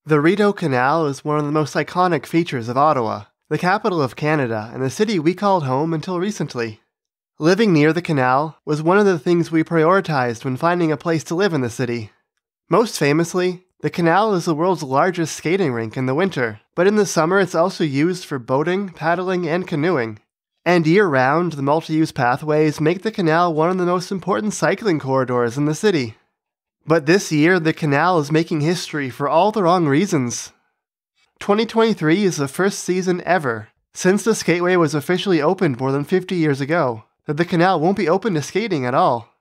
The Rideau Canal is one of the most iconic features of Ottawa, the capital of Canada and the city we called home until recently. Living near the canal was one of the things we prioritized when finding a place to live in the city. Most famously, the canal is the world's largest skating rink in the winter, but in the summer it's also used for boating, paddling, and canoeing. And year-round, the multi-use pathways make the canal one of the most important cycling corridors in the city. But this year, the canal is making history for all the wrong reasons. 2023 is the first season ever, since the Skateway was officially opened more than 50 years ago, that the canal won't be open to skating at all.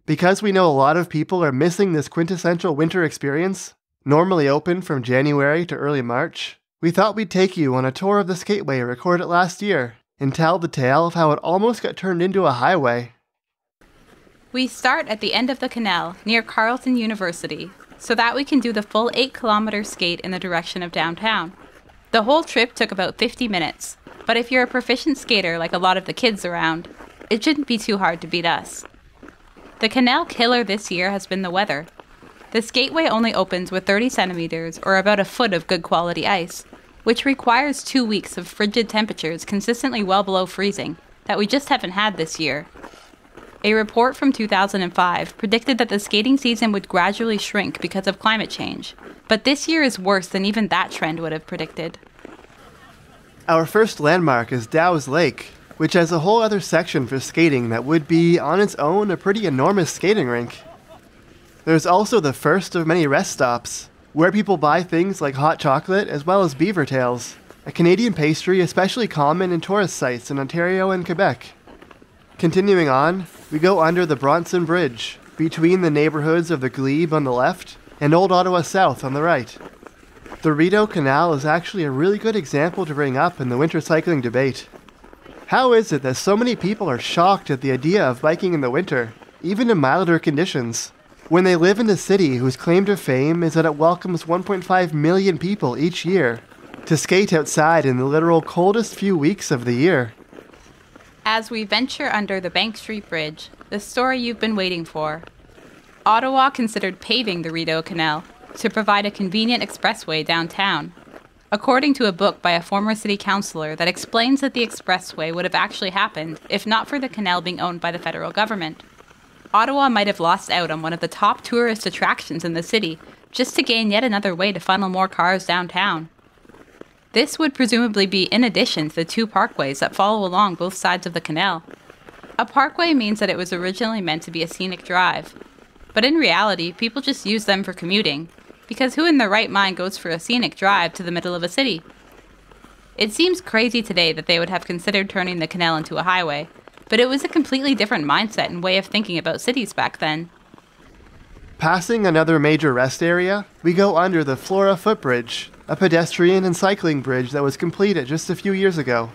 Because we know a lot of people are missing this quintessential winter experience, normally open from January to early March, we thought we'd take you on a tour of the Skateway recorded last year, and tell the tale of how it almost got turned into a highway. We start at the end of the canal, near Carleton University, so that we can do the full 8-kilometer skate in the direction of downtown. The whole trip took about 50 minutes, but if you're a proficient skater like a lot of the kids around, it shouldn't be too hard to beat us. The canal killer this year has been the weather. The skateway only opens with 30 centimeters or about a foot of good quality ice, which requires 2 weeks of frigid temperatures consistently well below freezing that we just haven't had this year. A report from 2005 predicted that the skating season would gradually shrink because of climate change, but this year is worse than even that trend would have predicted. Our first landmark is Dow's Lake, which has a whole other section for skating that would be, on its own, a pretty enormous skating rink. There's also the first of many rest stops, where people buy things like hot chocolate as well as beaver tails, a Canadian pastry especially common in tourist sites in Ontario and Quebec. Continuing on, we go under the Bronson Bridge, between the neighborhoods of the Glebe on the left and Old Ottawa South on the right. The Rideau Canal is actually a really good example to bring up in the winter cycling debate. How is it that so many people are shocked at the idea of biking in the winter, even in milder conditions, when they live in a city whose claim to fame is that it welcomes 1.5 million people each year to skate outside in the literal coldest few weeks of the year? As we venture under the Bank Street Bridge, the story you've been waiting for. Ottawa considered paving the Rideau Canal to provide a convenient expressway downtown, according to a book by a former city councillor that explains that the expressway would have actually happened if not for the canal being owned by the federal government. Ottawa might have lost out on one of the top tourist attractions in the city just to gain yet another way to funnel more cars downtown. This would presumably be in addition to the 2 parkways that follow along both sides of the canal. A parkway means that it was originally meant to be a scenic drive, but in reality, people just use them for commuting, because who in their right mind goes for a scenic drive to the middle of a city? It seems crazy today that they would have considered turning the canal into a highway, but it was a completely different mindset and way of thinking about cities back then. Passing another major rest area, we go under the Flora Footbridge, a pedestrian and cycling bridge that was completed just a few years ago.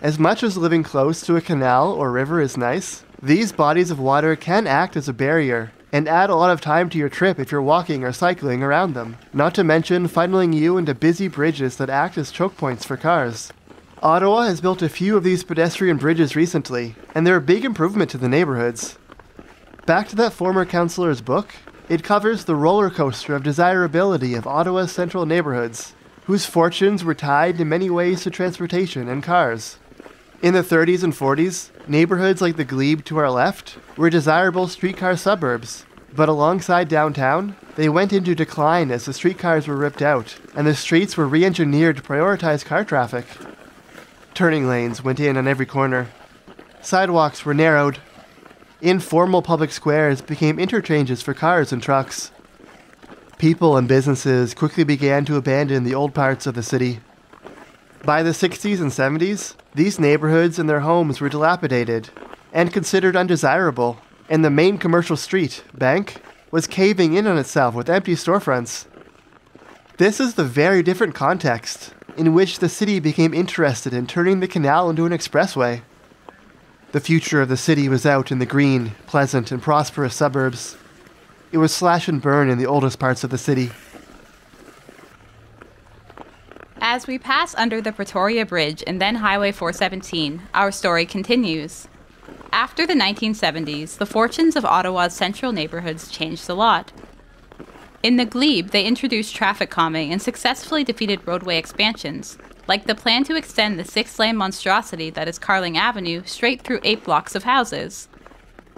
As much as living close to a canal or river is nice, these bodies of water can act as a barrier and add a lot of time to your trip if you're walking or cycling around them, not to mention funneling you into busy bridges that act as choke points for cars. Ottawa has built a few of these pedestrian bridges recently, and they're a big improvement to the neighborhoods. Back to that former councillor's book, it covers the roller coaster of desirability of Ottawa's central neighborhoods, whose fortunes were tied in many ways to transportation and cars. In the 30s and 40s, neighborhoods like the Glebe to our left were desirable streetcar suburbs, but alongside downtown, they went into decline as the streetcars were ripped out, and the streets were re-engineered to prioritize car traffic. Turning lanes went in on every corner. Sidewalks were narrowed. Informal public squares became interchanges for cars and trucks. People and businesses quickly began to abandon the old parts of the city. By the 60s and 70s, these neighborhoods and their homes were dilapidated and considered undesirable, and the main commercial street, Bank, was caving in on itself with empty storefronts. This is the very different context in which the city became interested in turning the canal into an expressway. The future of the city was out in the green, pleasant, and prosperous suburbs. It was slash and burn in the oldest parts of the city. As we pass under the Pretoria Bridge and then Highway 417, our story continues. After the 1970s, the fortunes of Ottawa's central neighborhoods changed a lot. In the glebe, they introduced traffic calming and successfully defeated roadway expansions, like the plan to extend the 6-lane monstrosity that is Carling Avenue straight through 8 blocks of houses.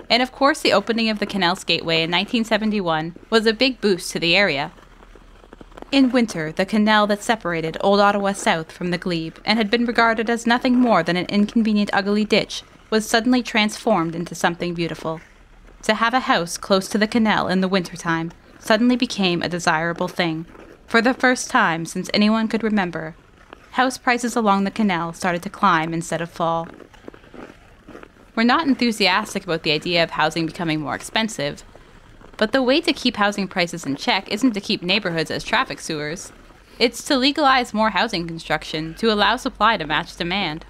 And of course, the opening of the Canal Skateway in 1971 was a big boost to the area. In winter, the canal that separated Old Ottawa South from the glebe and had been regarded as nothing more than an inconvenient ugly ditch was suddenly transformed into something beautiful. To have a house close to the canal in the wintertime suddenly became a desirable thing. For the first time since anyone could remember, house prices along the canal started to climb instead of fall. We're not enthusiastic about the idea of housing becoming more expensive, but the way to keep housing prices in check isn't to keep neighborhoods as traffic sewers. It's to legalize more housing construction to allow supply to match demand.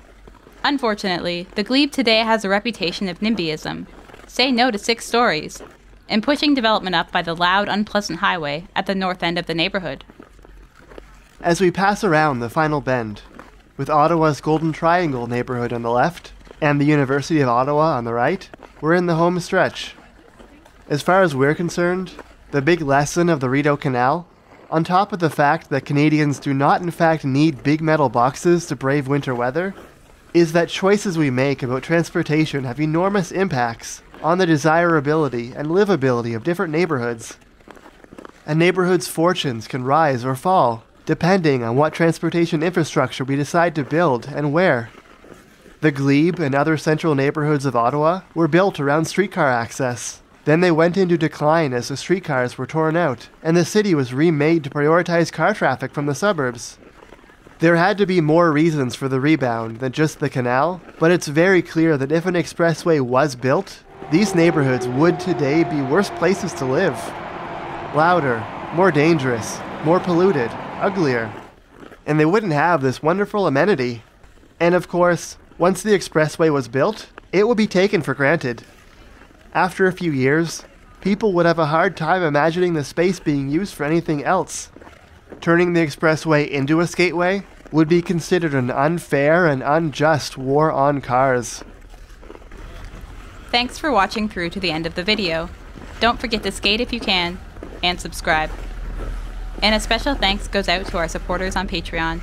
Unfortunately, the glebe today has a reputation of NIMBYism, say no to 6 stories, and pushing development up by the loud, unpleasant highway at the north end of the neighborhood. As we pass around the final bend, with Ottawa's Golden Triangle neighborhood on the left and the University of Ottawa on the right, we're in the home stretch. As far as we're concerned, the big lesson of the Rideau Canal, on top of the fact that Canadians do not in fact need big metal boxes to brave winter weather, is that choices we make about transportation have enormous impacts on the desirability and livability of different neighborhoods. A neighborhood's fortunes can rise or fall, depending on what transportation infrastructure we decide to build and where. The glebe and other central neighborhoods of Ottawa were built around streetcar access. Then they went into decline as the streetcars were torn out, and the city was remade to prioritize car traffic from the suburbs. There had to be more reasons for the rebound than just the canal, but it's very clear that if an expressway was built, these neighborhoods would today be worse places to live. Louder, more dangerous, more polluted, uglier. And they wouldn't have this wonderful amenity. And of course, once the expressway was built, it would be taken for granted. After a few years, people would have a hard time imagining the space being used for anything else. Turning the expressway into a skateway would be considered an unfair and unjust war on cars. Thanks for watching through to the end of the video. Don't forget to skate if you can, and subscribe. And a special thanks goes out to our supporters on Patreon.